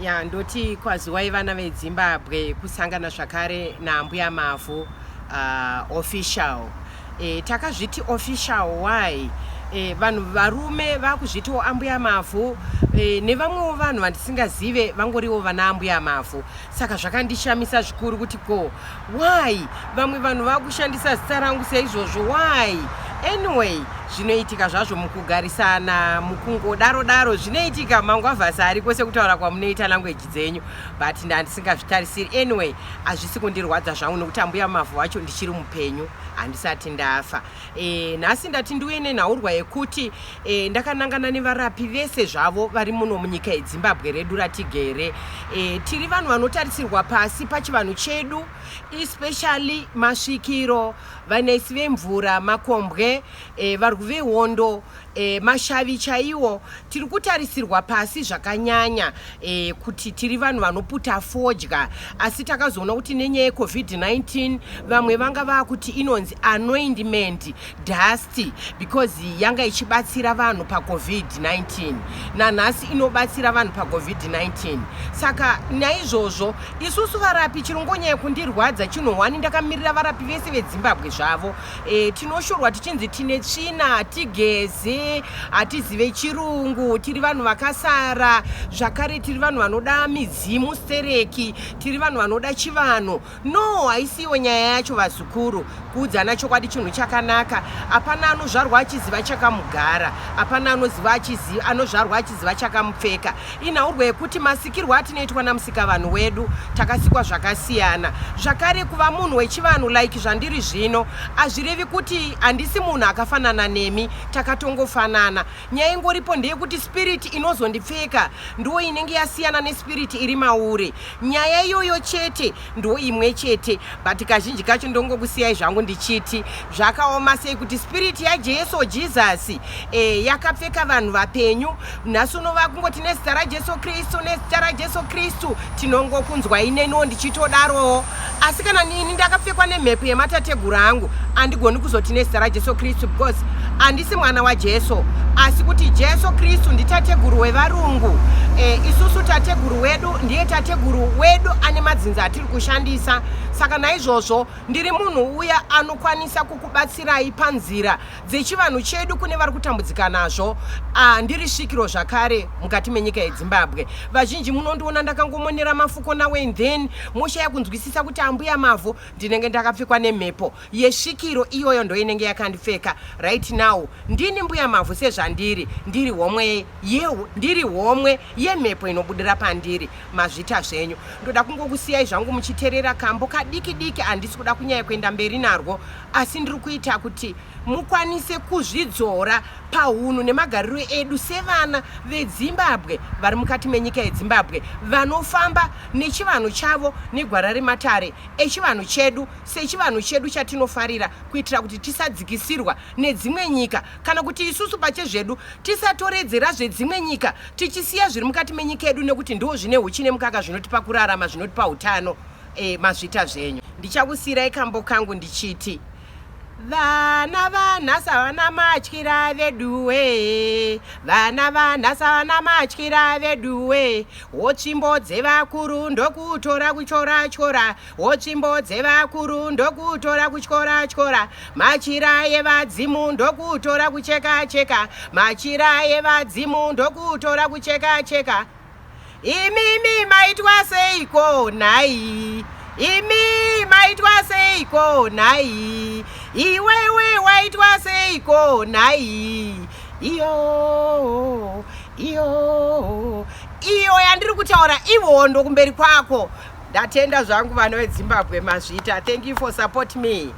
Ya ndoti kwaziwai vana veZimbabwe kusangana zvakare naMbuya Mavhu official. Takazviti official why? Vanhu varume vakuzvitiwo aMbuya Mavhu nevamwewo vanhu vandisingazive vangoriwo vana aMbuya Mavhu. Saka zvakandishamisa zvikuru kuti ko why vamwe vanhu vakushandisa zita rangu seizvozvo why? Anyway, zvinoitika zvazvo mukugarisana, mukungodaro zvinoitika, mangwavhasi ariko sekutaura kwamunoita language dzenyu, but ndandisingazvitarisiri. Anyway, hazvisi kundirwadza zvangu nokuti aMbuya Mavhu wacho ndichiri mupenyu, handisati ndafa. Nhasi ndati ndiuye nenhaurwa yekuti ndakanangana nevarapi vese zvavo vari muno munyika yeZimbabwe redu ratigere. Tiri vanhu vanotarisirwa pasi pachivanhu chedu, especially masvikiro, vanesi vemvura, makombwe, vari vehondo, mashavi chaiwo. Tiri kutarisirwa pasi zvakanyanya kuti tiri vanhu vanoputa fodya, asi takazoona kuti nenyaya yeCovid-19 vamwe vanga vakuti inonzi anointment dust because yanga ichibatsira vanhu paCovid-19. Nanhasi inobatsira vanhu paCovid-19. Saka naizvozvo isusu varapi chirongonyaya kundirwadza chinohwani ndakamirira varapi vese veZimbabwe zvavo. Tinoshorwa tichinzi tine tsvina, tigeze, hatizive chirungu, tiri vanhu vakasara, zvakare tiri vanhu vanoda midzimu stereki, tiri vanhu vanoda chivanhu. No, haisiyo nyaya yacho vazukuru. Kuudzana chokwadi chinhu chakanaka. Hapana anozvarwa achiziva chakamugara, hapana anozvarwa achiziva chakamupfeka. Inhaurwa yekuti masikirwo atinoitwa namusika vanhu wedu takasikwa zvakasiyana. Zvakare kuva munhu wechivanhu like zvandiri zvino hazvirevi kuti handisi munhu akafanana nemi, takatongofanana. Nyaya ingoripo ndeyekuti spirit inozondipfeka ndo inenge yasiyana nespirit iri mauri. Nyaya iyoyo chete ndo imwe chete, but kazhinji kacho ndongokusiyai zvangu ndichiti zvakaoma sei kuti spirit yaJesu Jesus yakapfeka vanhu vapenyu. Nhasi unova kungoti nezita raJesu Kristu, nezita raJesu Kristu, tinongokunzwai neniwo ndichitodarowo. Asi kana nini ndakapfekwa nemhepo yematateguru angu, handigoni kuzoti nezita raJesu Kristu because handisi mwana waJesu, asi kuti Jesu Kristu nditateguru wevarungu. Isusu tateguru wedu ndiye tateguru wedu ane madzinza atiri kushandisa. Saka naizvozvo ndiri munhu uya anokwanisa kukubatsirai panzira dzechivanhu chedu kune vari kutambudzika nazvo. Ndiri svikiro zvakare mukati menyika yeZimbabwe. Vazhinji munondiona ndakangomonera mafuko nawe and then moshaya kunzwisisa kuti aMbuya Mavhu ndinenge ndakapfekwa nemhepo yesvikiro iyoyo ndo inenge yakandipfeka. Right now ndini Mbuya Mavhu sezvandiri, ndiri homwe yemhepo inobudira pandiri. Mazvita zvenyu. Ndoda kungokusiyai zvangu muchiteerera kambo kadiki. Handisi kuda kunyanya kuenda mberi narwo, asi ndiri kuita kuti mukwanise kuzvidzora paunhu nemagariro edu sevana veZimbabwe vari mukati menyika yeZimbabwe, vanofamba nechivanhu chavo negwara rematare echivanhu chedu sechivanhu chedu chatinofarira, kuitira kuti tisadzikisirwa nedzimwe nyika, kana kuti isusu pachezvedu tisatoredzera zvedzimwe nyika tichisiya zviri mukati menyika yedu, nekuti ndo zvine huchi nemukaka zvinotipa kurarama, zvinotipa utano. Mazvita zvenyu. Ndichakusiyirai kambo kangu ndichiti vana vanhasi havana matyira veduwe, vana vanhasi havana matyira veduwe. Wotsvimbo dzevakuru ndokutora kuchora-chora, wotsvimbo dzevakuru ndokutora kuchora-chora, machira evadzimu ndokutora kucheka-cheka, machira evadzimu ndokutora kucheka-cheka. Imimi maitwa seiko nhai, imi maitwa seiko nhai, iwewe waitwa seiko nhai, iyo yandiri kutaura ihondo kumberi kwako. Ndatenda zvangu vana veZimbabwe mazvita. Thank you for support me.